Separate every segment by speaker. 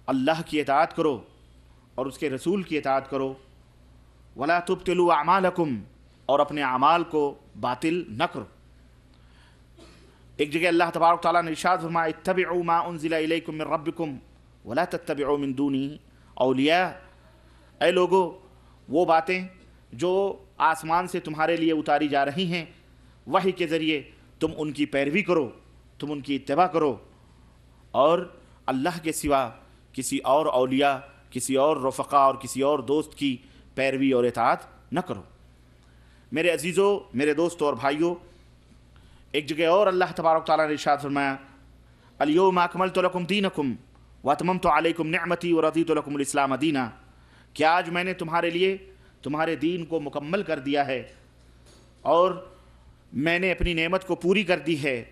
Speaker 1: اللہ کی اطاعت کرو اور اس کے رسول کی اطاعت کرو، ولا تبطلوا اعمالکم، اور اپنے اعمال کو باطل نہ کرو۔ ایک جگہ اللہ تبارک تعالیٰ نے ارشاد فرمایا اتبعوا ما انزل الیکم من ربکم ولا تتبعوا من دونہ اولیاء، اے لوگو وہ باتیں جو آسمان سے تمہارے لیے اتاری جا رہی ہیں وحی کے ذریعے تم ان کی پیروی کرو، تم ان کی اتباع کرو، اور اللہ کے سوا کسی اور اولیاء، کسی اور رفقا اور کسی اور دوست کی پیروی اور اطاعت نہ کرو۔ میرے عزیزوں، میرے دوستوں اور بھائیوں، ایک جگہ اور اللہ تبارک تعالیٰ نے ارشاد فرمایا الیوم اکملت لکم دینکم واتممت علیکم نعمتی ورضیت لکم الاسلام دینا، کہ آج میں نے تمہارے لیے تمہارے دین کو مکمل کر دیا ہے اور میں نے اپنی نعمت کو پوری کر دی ہے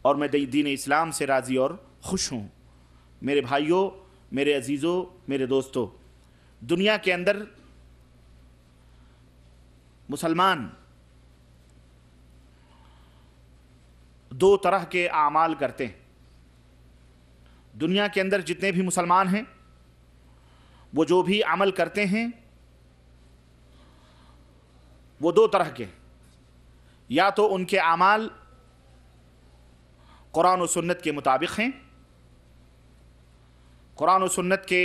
Speaker 1: اور میں دین اسلام سے راضی اور خوش ہوں۔ میرے بھائیوں، میرے عزیزوں، میرے دوستوں، دنیا کے اندر مسلمان دو طرح کے اعمال کرتے ہیں۔ دنیا کے اندر جتنے بھی مسلمان ہیں وہ جو بھی عمل کرتے ہیں وہ دو طرح کے، یا تو ان کے اعمال قرآن و سنت کے مطابق ہیں، قرآن و سنت کے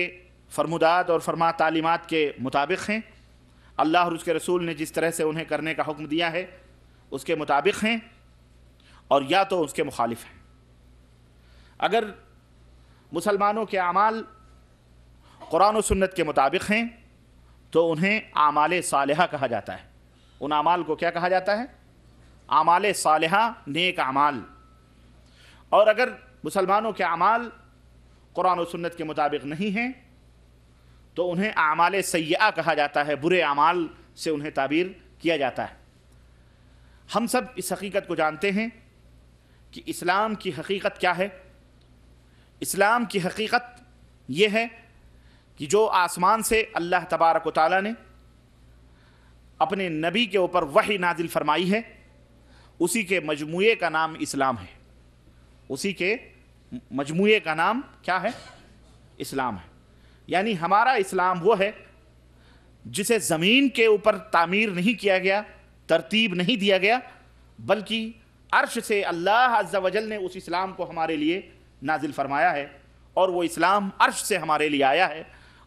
Speaker 1: فرمودات اور فرما تعلیمات کے مطابق ہیں، اللہ اور اس کے رسول نے جس طرح سے انہیں کرنے کا حکم دیا ہے اس کے مطابق ہیں، اور یا تو اس کے مخالف ہیں۔ اگر مسلمانوں کے اعمال قرآن و سنت کے مطابق ہیں تو انہیں اعمال صالحہ کہا جاتا ہے۔ ان اعمال کو کیا کہا جاتا ہے؟ اعمال صالحہ، نیک اعمال۔ اور اگر مسلمانوں کے اعمال قرآن و سنت کے مطابق نہیں ہیں تو انہیں اعمال سیئہ کہا جاتا ہے، برے اعمال سے انہیں تعبیر کیا جاتا ہے۔ ہم سب اس حقیقت کو جانتے ہیں کہ اسلام کی حقیقت کیا ہے۔ اسلام کی حقیقت یہ ہے کہ جو آسمان سے اللہ تبارک و تعالیٰ نے اپنے نبی کے اوپر وحی نازل فرمائی ہے اسی کے مجموعے کا نام اسلام ہے، اسی کے مجموعے کا نام کیا ہے؟ اسلام ہے۔ یعنی ہمارا اسلام وہ ہے جسے زمین کے اوپر تعمیر نہیں کیا گیا، ترتیب نہیں دیا گیا، بلکہ عرش سے اللہ عز و جل نے اس اسلام کو ہمارے لیے نازل فرمایا ہے، اور وہ اسلام عرش سے ہمارے لیے آیا ہے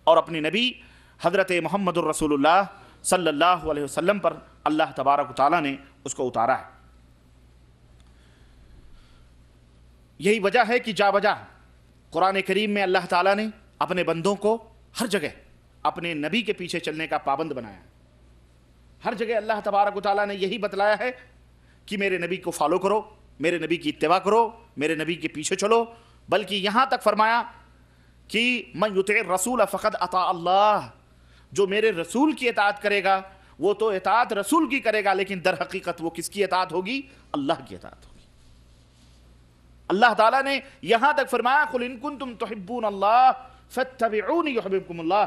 Speaker 1: اور اپنے نبی حضرت محمد الرسول اللہ صلی اللہ علیہ وسلم پر اللہ تبارک و تعالیٰ نے اس کو اتارا ہے۔ یہی وجہ ہے کہ جا بجا قرآن کریم میں اللہ تعالیٰ نے اپنے بندوں کو ہر جگہ اپنے نبی کے پیچھے چلنے کا پابند بنایا ہے۔ ہر جگہ اللہ تبارک و تعالیٰ نے یہی بتلایا ہے کہ میرے نبی کو فالو کرو، میرے نبی کی اتباع کرو، میرے نبی کے پیچھے چلو، بلکہ یہاں تک فرمایا کہ من یطع الرسول فقد اطاع اللہ، جو میرے رسول کی اطاعت کرے گا وہ تو اطاعت رسول کی کرے گا، لیکن در حقیقت وہ کس کی اطاعت ہوگی؟ اللہ کی اطاعت ہوگی۔ اللہ تعالیٰ نے یہاں تک فرمایا قل ان کنتم تحبون اللہ فاتبعونی یحببکم اللہ،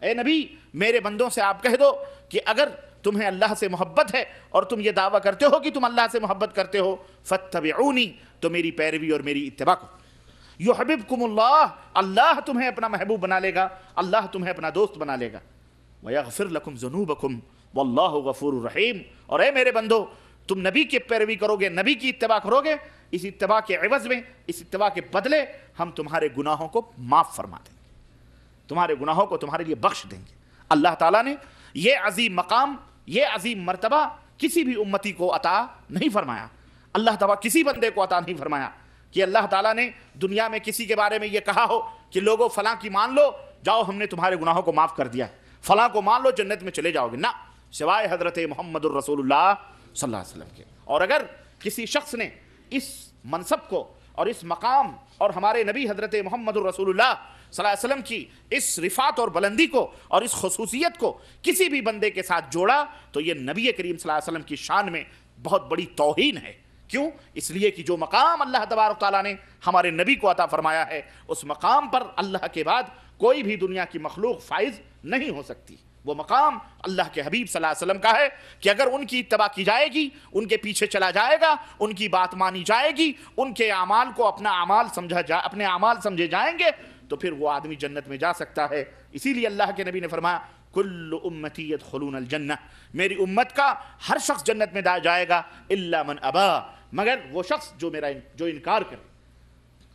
Speaker 1: اے نبی میرے بندوں سے آپ کہہ دو کہ اگر تمہیں اللہ سے محبت ہے اور تم یہ دعویٰ کرتے ہو کہ تم اللہ سے محبت کرتے ہو، فاتبعونی، تو میری پیروی اور میری اتباع کرو، یحببکم اللہ، اللہ تمہیں اپنا محبوب بنا لے گا، اللہ تمہیں اپنا دوست بنا لے گا، ویغفر لکم ذنوبکم واللہ غفور رحیم، اور اے میرے بندو تم نبی کی پیروی کرو گے، نبی کی اتباع کرو گے، اس اتباع کے عوض میں، اس اتباع کے بدلے ہم تمہارے گناہوں کو معاف فرما دیں گے، تمہارے گناہوں کو تمہارے لیے بخش دیں گے۔ اللہ تعالیٰ نے یہ عظیم مقام، یہ عظیم مرتبہ کسی بھی امتی کو عطا نہیں فرمایا، اللہ تعالیٰ کسی بندے کو عطا نہیں فرمایا کہ اللہ تعالیٰ نے دنیا میں کسی کے بارے میں یہ کہا ہو کہ لوگوں فلاں کی مان لو، جاؤ ہم نے تمہارے گناہوں کو معاف کر دیا ہے، فلاں کو مان لو جنت میں چلے جاؤ گے، نہ، سوائے حضرت محمد الرسول اللہ صلی اللہ علیہ وسلم کے۔ اور اگر کسی شخص نے اس منصب کو اور اس مقام اور ہمارے نبی حضرت محمد الرسول اللہ صلی اللہ علیہ وسلم کی اس رفعت اور بلندی کو اور اس خصوصیت کو کسی بھی بندے کے ساتھ جوڑا تو یہ نبی کریم صلی اللہ علیہ وسلم کی شان میں بہت بڑی توہین ہے۔ کیوں؟ اس لیے کہ جو مقام اللہ تبارک تعالیٰ نے ہمارے نبی کو عطا فرمایا ہے اس مقام پر اللہ کے بعد کوئی بھی دنیا کی مخلوق فائز نہیں ہو سکتی۔ وہ مقام اللہ کے حبیب صلی اللہ علیہ وسلم کا ہے کہ اگر ان کی اتباع کی جائے گی، ان کے پیچھے چلا جائے گا، ان کی بات مانی جائے گی، ان کے اعمال کو اپنے اعمال سمجھے جائیں گے تو پھر وہ آدمی جنت میں جا سکتا ہے۔ اسی لیے اللہ کے نبی نے فرمایا کل امتی یدخلون الجنہ، میری امت کا ہر شخص جنت میں جائے گا الا من ابا، مگر وہ شخص جو انکار کرے۔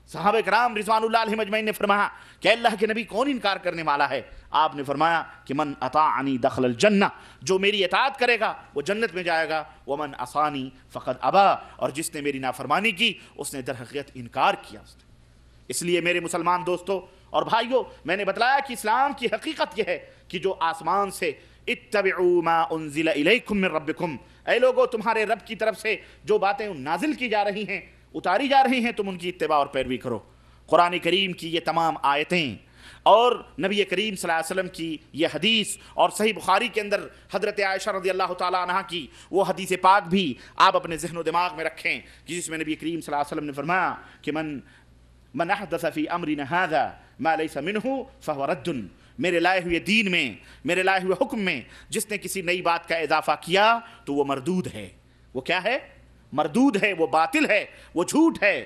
Speaker 1: صحابہ کرام رضوان اللہ علیہم اجمعین نے فرمایا کہ اللہ کے نبی کون انکار کرنے والا ہے؟ آپ نے فرمایا کہ من اطاعنی دخل الجنہ، جو میری اطاعت کرے گا وہ جنت میں جائے گا، ومن عصانی فقد ابا، اور جس نے میری نافرمانی کی اس نے در حقیقت انکار کیا۔ اس لیے میرے مسلمان دوستو اور بھائیو، میں نے بتلایا کہ اسلام کی حقیقت یہ ہے کہ جو آسمان سے اتبعوا ما انزل الیکم من ربکم، اے لوگو تمہارے رب کی طرف سے جو باتیں نازل کی جا رہی ہیں، اتاری جا رہی ہیں، تم ان کی اتباع اور پیروی کرو۔ قرآن کریم کی یہ تمام آیتیں اور نبی کریم صلی اللہ علیہ وسلم کی یہ حدیث، اور صحیح بخاری کے اندر حضرت عائشہ رضی اللہ تعالیٰ عنہ کی وہ حدیث پاک بھی آپ اپنے ذہن و دماغ میں رکھیں، جس میں نبی کریم صلی اللہ علیہ وسلم نے فرمایا کہ من احدث فی امرنا ھذا ما لیس منہ فہو رد، میرے لائے ہوئے دین میں، میرے لائے ہوئے حکم میں جس نے کسی نئی بات کا اضافہ کیا تو وہ مردود ہے۔ وہ کیا ہے؟ مردود ہے، وہ باطل ہے، وہ جھوٹ ہے،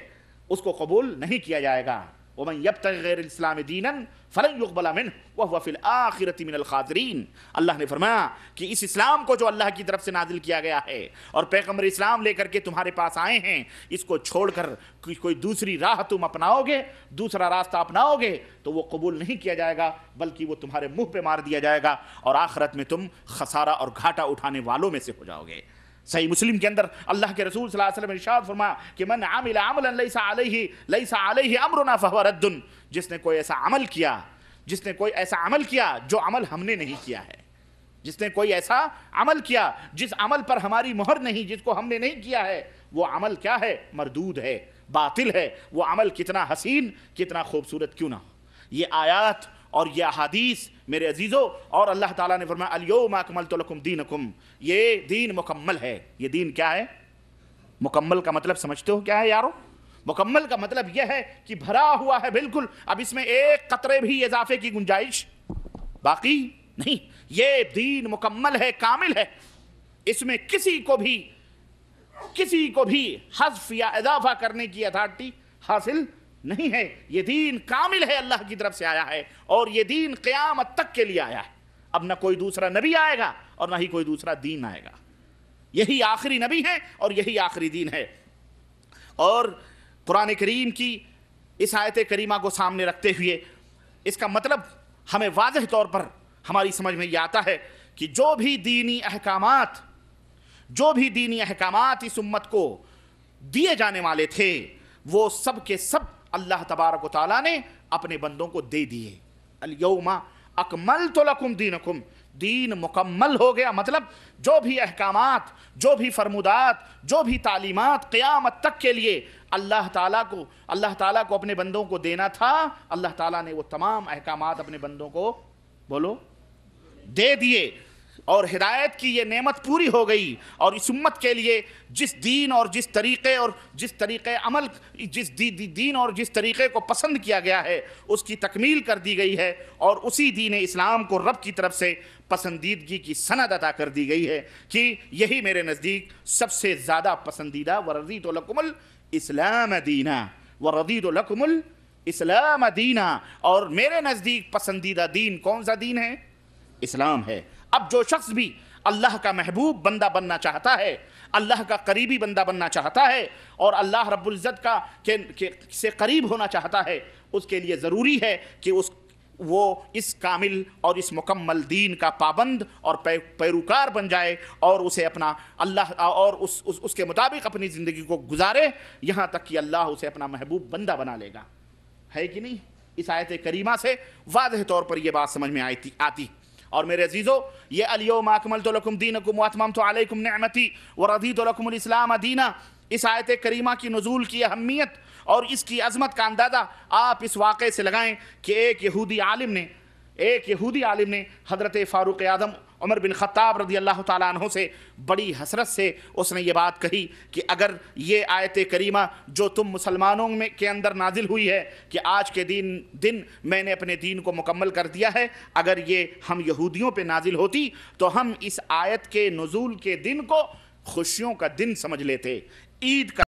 Speaker 1: اس کو قبول نہیں کیا جائے گا۔ ومن یبتغ غیر الاسلام دینا فلن یقبل منہ وہو فی الآخرۃ من الخاسرین۔ اللہ نے فرمایا کہ اس اسلام کو جو اللہ کی طرف سے نازل کیا گیا ہے اور پیغمبر اسلام لے کر کے تمہارے پاس آئے ہیں، اس کو چھوڑ کر کوئی دوسری راہ تم اپناؤ گے، دوسرا راستہ اپناؤ گے تو وہ قبول نہیں کیا جائے گا، بلکہ وہ تمہارے منہ پہ مار دیا جائے گا اور آخرت میں تم خسارہ اور گھاٹا اٹھانے والوں میں سے ہو جاؤ گے۔ صحیح مسلم کے اندر اللہ کے رسول صلی اللہ علیہ وسلم نے ارشاد فرمایا کہ من عمل عملا لیس علیہ امرنا فہو رد، جس نے کوئی ایسا عمل کیا جو عمل ہم نے نہیں کیا ہے، جس نے کوئی ایسا عمل کیا جس عمل پر ہماری مہر نہیں، جس کو ہم نے نہیں کیا ہے، وہ عمل کیا ہے؟ مردود ہے، باطل ہے۔ وہ عمل کتنا حسین، کتنا خوبصورت کیوں نہ ہو۔ یہ آیات اور یہ احادیث میرے عزیزوں، اور اللہ تعالیٰ نے فرمایا الیوم اکملت لکم دینکم، یہ دین مکمل ہے۔ یہ دین کیا ہے؟ مکمل کا مطلب سمجھتے ہو کیا ہے یارو؟ مکمل کا مطلب یہ ہے کہ بھرا ہوا ہے بالکل، اب اس میں ایک قطرے بھی اضافے کی گنجائش باقی نہیں۔ یہ دین مکمل ہے، کامل ہے، اس میں کسی کو بھی حذف یا اضافہ کرنے کی اتھارٹی حاصل نہیں ہے۔ یہ دین کامل ہے، اللہ کی طرف سے آیا ہے، اور یہ دین قیامت تک کے لیے آیا ہے۔ اب نہ کوئی دوسرا نبی آئے گا اور نہ ہی کوئی دوسرا دین آئے گا، یہی آخری نبی ہے اور یہی آخری دین ہے۔ اور قرآن کریم کی اس آیت کریمہ کو سامنے رکھتے ہوئے اس کا مطلب ہمیں واضح طور پر ہماری سمجھ میں یہ آتا ہے کہ جو بھی دینی احکامات اس امت کو دیے جانے والے تھے وہ سب کے سب اللہ تبارک و تعالیٰ نے اپنے بندوں کو دے دیے۔ الیوم اکملت لکم دینکم، دین مکمل ہو گیا، مطلب جو بھی احکامات، جو بھی فرمودات، جو بھی تعلیمات قیامت تک کے لیے اللہ تعالیٰ کو اپنے بندوں کو دینا تھا، اللہ تعالیٰ نے وہ تمام احکامات اپنے بندوں کو دے دیے، اور ہدایت کی یہ نعمت پوری ہو گئی، اور اس امت کے لیے جس دین اور جس طریقے اور جس طریقے عمل، جس دین اور جس طریقے کو پسند کیا گیا ہے اس کی تکمیل کر دی گئی ہے، اور اسی دین اسلام کو رب کی طرف سے پسندیدگی کی سند عطا کر دی گئی ہے کہ یہی میرے نزدیک سب سے زیادہ پسندیدہ وَرَضِيتُ لَكُمُ الْإِسْلَامَ دِينًا، وَرَضِيتُ لَكُمُ الْإِسْلَامَ دِينًا، اور میرے نزدیک پسندیدہ دین کون سا دین ہے؟ اسلام ہے۔ اب جو شخص بھی اللہ کا محبوب بندہ بننا چاہتا ہے، اللہ کا قریبی بندہ بننا چاہتا ہے، اور اللہ رب العزت سے قریب ہونا چاہتا ہے، اس کے لیے ضروری ہے کہ وہ اس کامل اور اس مکمل دین کا پابند اور پیروکار بن جائے، اور اسے اپنا اللہ اور اس کے مطابق اپنی زندگی کو گزارے، یہاں تک کہ اللہ اسے اپنا محبوب بندہ بنا لے گا۔ ہے کہ نہیں؟ اس آیت کریمہ سے واضح طور پر یہ بات سمجھ میں آتی۔ اور میرے عزیزو، یہ الیوم اکملت لکم دینکم واتممت علیکم نعمتی ورضیت لکم الاسلام دینا، اس آیت کریمہ کی نزول کی اہمیت اور اس کی عظمت کا اندازہ آپ اس واقعے سے لگائیں کہ ایک یہودی عالم نے حضرت فاروق اعظم عمر بن خطاب رضی اللہ تعالیٰ عنہ سے بڑی حسرت سے اس نے یہ بات کہی کہ اگر یہ آیت کریمہ جو تم مسلمانوں کے اندر نازل ہوئی ہے کہ آج کے دن میں نے اپنے دین کو مکمل کر دیا ہے، اگر یہ ہم یہودیوں پہ نازل ہوتی تو ہم اس آیت کے نزول کے دن کو خوشیوں کا دن سمجھ لیتے، عید کا